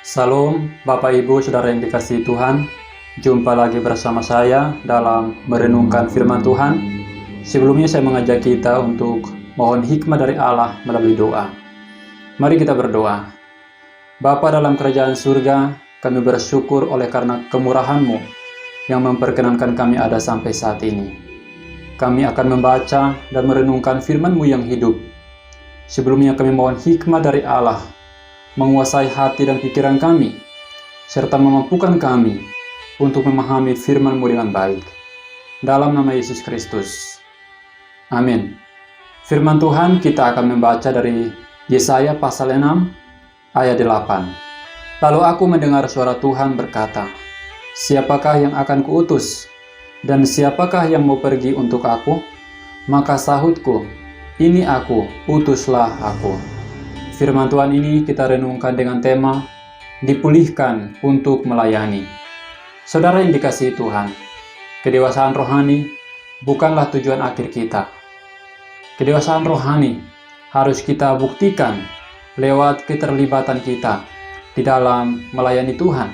Salam Bapak Ibu Saudara yang dikasihi Tuhan. Jumpa lagi bersama saya dalam merenungkan firman Tuhan. Sebelumnya saya mengajak kita untuk mohon hikmah dari Allah melalui doa. Mari kita berdoa. Bapa dalam kerajaan surga, kami bersyukur oleh karena kemurahan-Mu yang memperkenankan kami ada sampai saat ini. Kami akan membaca dan merenungkan firman-Mu yang hidup. Sebelumnya kami mohon hikmah dari Allah menguasai hati dan pikiran kami, serta memampukan kami untuk memahami firman-Mu dengan baik. Dalam nama Yesus Kristus. Amin. Firman Tuhan kita akan membaca dari Yesaya pasal 6 ayat 8. Lalu aku mendengar suara Tuhan berkata, "Siapakah yang akan kuutus? Dan siapakah yang mau pergi untuk aku?" Maka sahutku, "Ini aku, utuslah aku." Firman Tuhan ini kita renungkan dengan tema dipulihkan untuk melayani. Saudara yang dikasihi Tuhan, kedewasaan rohani bukanlah tujuan akhir kita. Kedewasaan rohani harus kita buktikan lewat keterlibatan kita di dalam melayani Tuhan.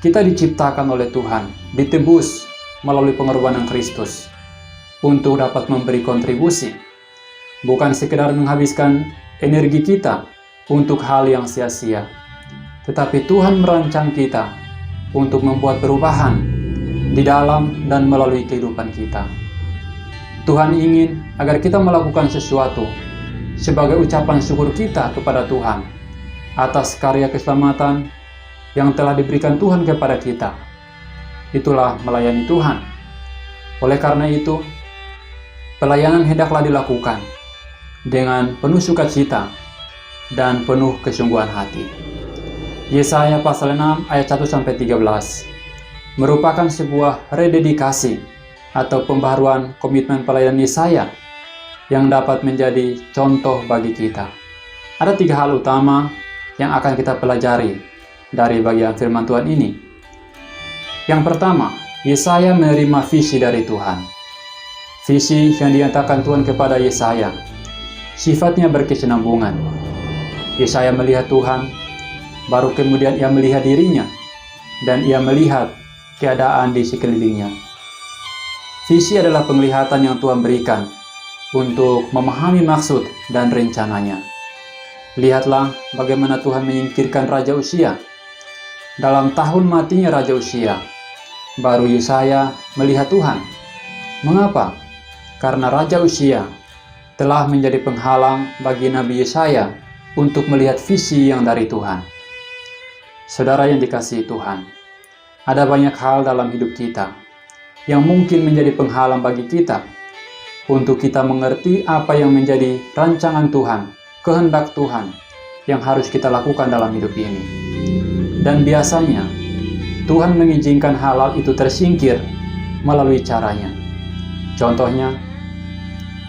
Kita diciptakan oleh Tuhan, ditebus melalui pengorbanan Kristus untuk dapat memberi kontribusi, bukan sekedar menghabiskan energi kita untuk hal yang sia-sia, tetapi Tuhan merancang kita untuk membuat perubahan di dalam dan melalui kehidupan kita. Tuhan ingin agar kita melakukan sesuatu sebagai ucapan syukur kita kepada Tuhan atas karya keselamatan yang telah diberikan Tuhan kepada kita. Itulah melayani Tuhan. Oleh karena itu, pelayanan hendaklah dilakukan dengan penuh sukacita dan penuh kesungguhan hati. Yesaya pasal 6 ayat 1-13 merupakan sebuah rededikasi atau pembaharuan komitmen pelayanan Yesaya yang dapat menjadi contoh bagi kita. Ada 3 hal utama yang akan kita pelajari dari bagian firman Tuhan ini. Yang pertama, Yesaya menerima visi dari Tuhan. Visi yang dinyatakan Tuhan kepada Yesaya sifatnya berkesinambungan. Yesaya melihat Tuhan, baru kemudian ia melihat dirinya, dan ia melihat keadaan di sekelilingnya. Visi adalah penglihatan yang Tuhan berikan untuk memahami maksud dan rencananya. Lihatlah bagaimana Tuhan menyingkirkan Raja Uzia. Dalam tahun matinya Raja Uzia, baru Yesaya melihat Tuhan. Mengapa? Karena Raja Uzia telah menjadi penghalang bagi Nabi Yesaya untuk melihat visi yang dari Tuhan. Saudara yang dikasihi Tuhan, ada banyak hal dalam hidup kita yang mungkin menjadi penghalang bagi kita untuk kita mengerti apa yang menjadi rancangan Tuhan, kehendak Tuhan yang harus kita lakukan dalam hidup ini. Dan biasanya Tuhan mengizinkan hal itu tersingkir melalui caranya. Contohnya,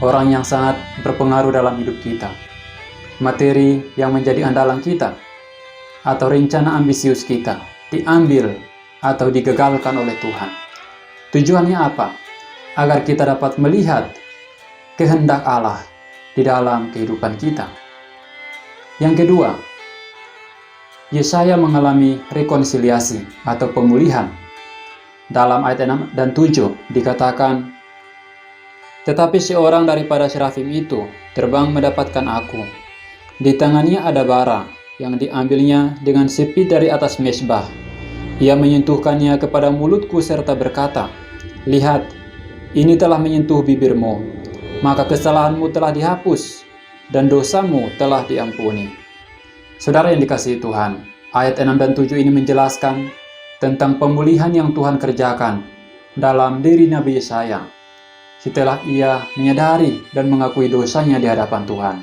orang yang sangat berpengaruh dalam hidup kita, materi yang menjadi andalan kita, atau rencana ambisius kita diambil atau digagalkan oleh Tuhan. Tujuannya apa? Agar kita dapat melihat kehendak Allah di dalam kehidupan kita. Yang kedua, Yesaya mengalami rekonsiliasi atau pemulihan. Dalam ayat 6 dan 7 dikatakan, "Tetapi seorang daripada serafim itu terbang mendapatkan aku. Di tangannya ada bara yang diambilnya dengan sepi dari atas mezbah. Ia menyentuhkannya kepada mulutku serta berkata, 'Lihat, ini telah menyentuh bibirmu, maka kesalahanmu telah dihapus dan dosamu telah diampuni.'" Saudara yang dikasihi Tuhan, ayat 6 dan 7 ini menjelaskan tentang pemulihan yang Tuhan kerjakan dalam diri Nabi Yesaya setelah ia menyadari dan mengakui dosanya di hadapan Tuhan.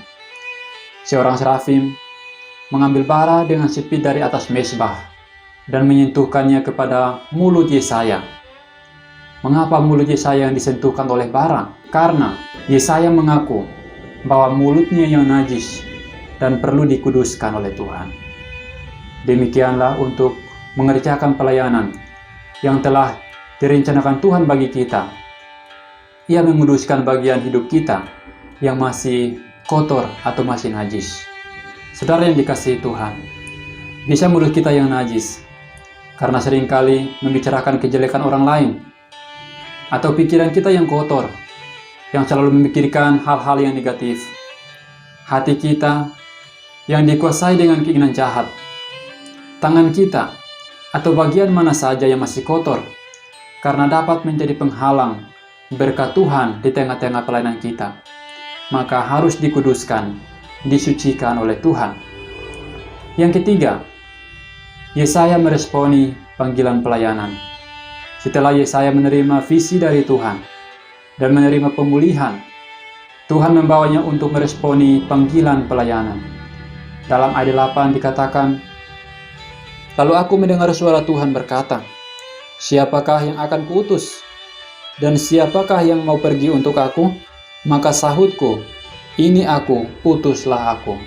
Seorang serafim mengambil bara dengan sepi dari atas mezbah dan menyentuhkannya kepada mulut Yesaya. Mengapa mulut Yesaya yang disentuhkan oleh bara? Karena Yesaya mengaku bahwa mulutnya yang najis dan perlu dikuduskan oleh Tuhan. Demikianlah untuk mengerjakan pelayanan yang telah direncanakan Tuhan bagi kita. Ia menguduskan bagian hidup kita yang masih kotor atau masih najis. Saudara yang dikasihi Tuhan, Bisa mulut kita yang najis, karena seringkali membicarakan kejelekan orang lain, atau pikiran kita yang kotor, yang selalu memikirkan hal-hal yang negatif. Hati kita yang dikuasai dengan keinginan jahat. Tangan kita, atau bagian mana saja yang masih kotor, karena dapat menjadi penghalang berkat Tuhan di tengah-tengah pelayanan kita, maka harus dikuduskan, disucikan oleh Tuhan. Yang ketiga, Yesaya meresponi panggilan pelayanan. Setelah Yesaya menerima visi dari Tuhan dan menerima pemulihan, Tuhan membawanya untuk meresponi panggilan pelayanan. Dalam ayat 8 dikatakan, "Lalu aku mendengar suara Tuhan berkata, siapakah yang akan kuutus? Dan siapakah yang mau pergi untuk aku? Maka sahutku, ini aku, utuslah aku."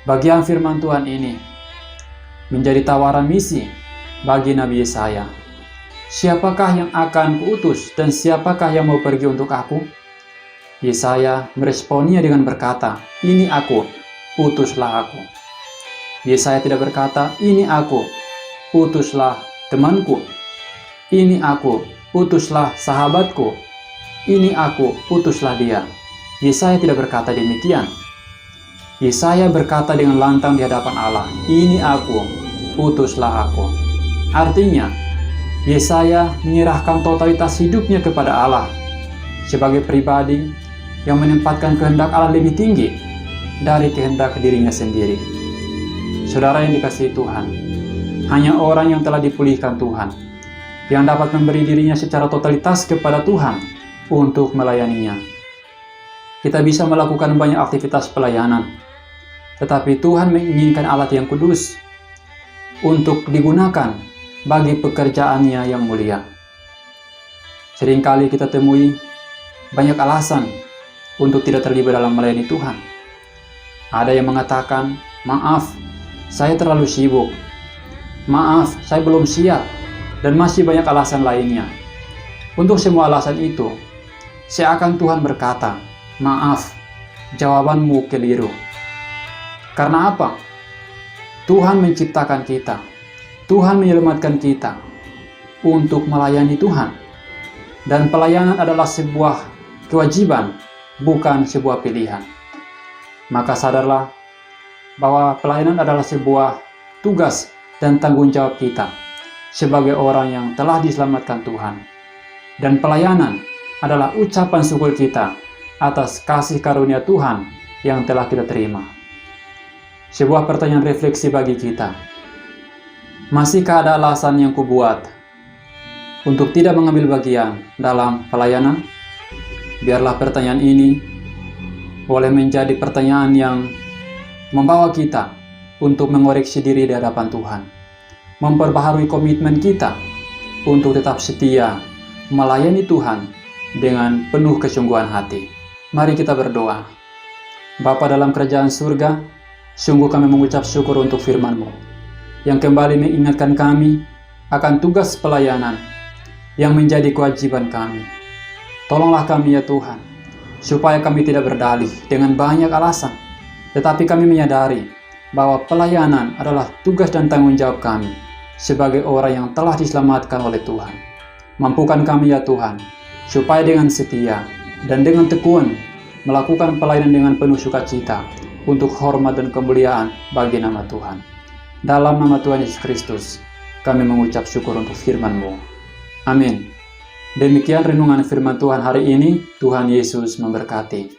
Bagian firman Tuhan ini menjadi tawaran misi bagi Nabi Yesaya. Siapakah yang akan kuutus dan siapakah yang mau pergi untuk aku? Yesaya meresponnya dengan berkata, "Ini aku, utuslah aku." Yesaya tidak berkata, "Ini aku, utuslah temanku. Ini aku, utuslah sahabatku. Ini aku, utuslah dia." Yesaya tidak berkata demikian. Yesaya berkata dengan lantang di hadapan Allah, "Ini aku, utuslah aku." Artinya, Yesaya menyerahkan totalitas hidupnya kepada Allah sebagai pribadi yang menempatkan kehendak Allah lebih tinggi dari kehendak dirinya sendiri. Saudara yang dikasihi Tuhan, hanya orang yang telah dipulihkan Tuhan yang dapat memberi dirinya secara totalitas kepada Tuhan untuk melayaninya. Kita bisa melakukan banyak aktivitas pelayanan, tetapi Tuhan menginginkan alat yang kudus untuk digunakan bagi pekerjaannya yang mulia. Seringkali kita temui banyak alasan untuk tidak terlibat dalam melayani Tuhan. Ada yang mengatakan, "Maaf, saya terlalu sibuk. Maaf, saya belum siap." Dan masih banyak alasan lainnya. Untuk semua alasan itu, seakan Tuhan berkata, "Maaf, jawabanmu keliru." Karena apa? Tuhan menciptakan kita, Tuhan menyelamatkan kita untuk melayani Tuhan. Dan pelayanan adalah sebuah kewajiban, bukan sebuah pilihan. Maka sadarlah bahwa pelayanan adalah sebuah tugas dan tanggung jawab kita sebagai orang yang telah diselamatkan Tuhan. Dan pelayanan adalah ucapan syukur kita atas kasih karunia Tuhan yang telah kita terima. Sebuah pertanyaan refleksi bagi kita. Masihkah ada alasan yang kubuat untuk tidak mengambil bagian dalam pelayanan? Biarlah pertanyaan ini boleh menjadi pertanyaan yang membawa kita untuk mengoreksi diri di hadapan Tuhan, memperbaharui komitmen kita untuk tetap setia melayani Tuhan dengan penuh kesungguhan hati. Mari kita berdoa. Bapa dalam kerajaan surga, sungguh kami mengucap syukur untuk firman-Mu yang kembali mengingatkan kami akan tugas pelayanan yang menjadi kewajiban kami. Tolonglah kami ya Tuhan, supaya kami tidak berdalih dengan banyak alasan, tetapi kami menyadari bahwa pelayanan adalah tugas dan tanggung jawab kami sebagai orang yang telah diselamatkan oleh Tuhan. Mampukan kami ya Tuhan, supaya dengan setia dan dengan tekun melakukan pelayanan dengan penuh sukacita untuk hormat dan kemuliaan bagi nama Tuhan. Dalam nama Tuhan Yesus Kristus, kami mengucap syukur untuk firman-Mu. Amin. Demikian renungan firman Tuhan hari ini. Tuhan Yesus memberkati.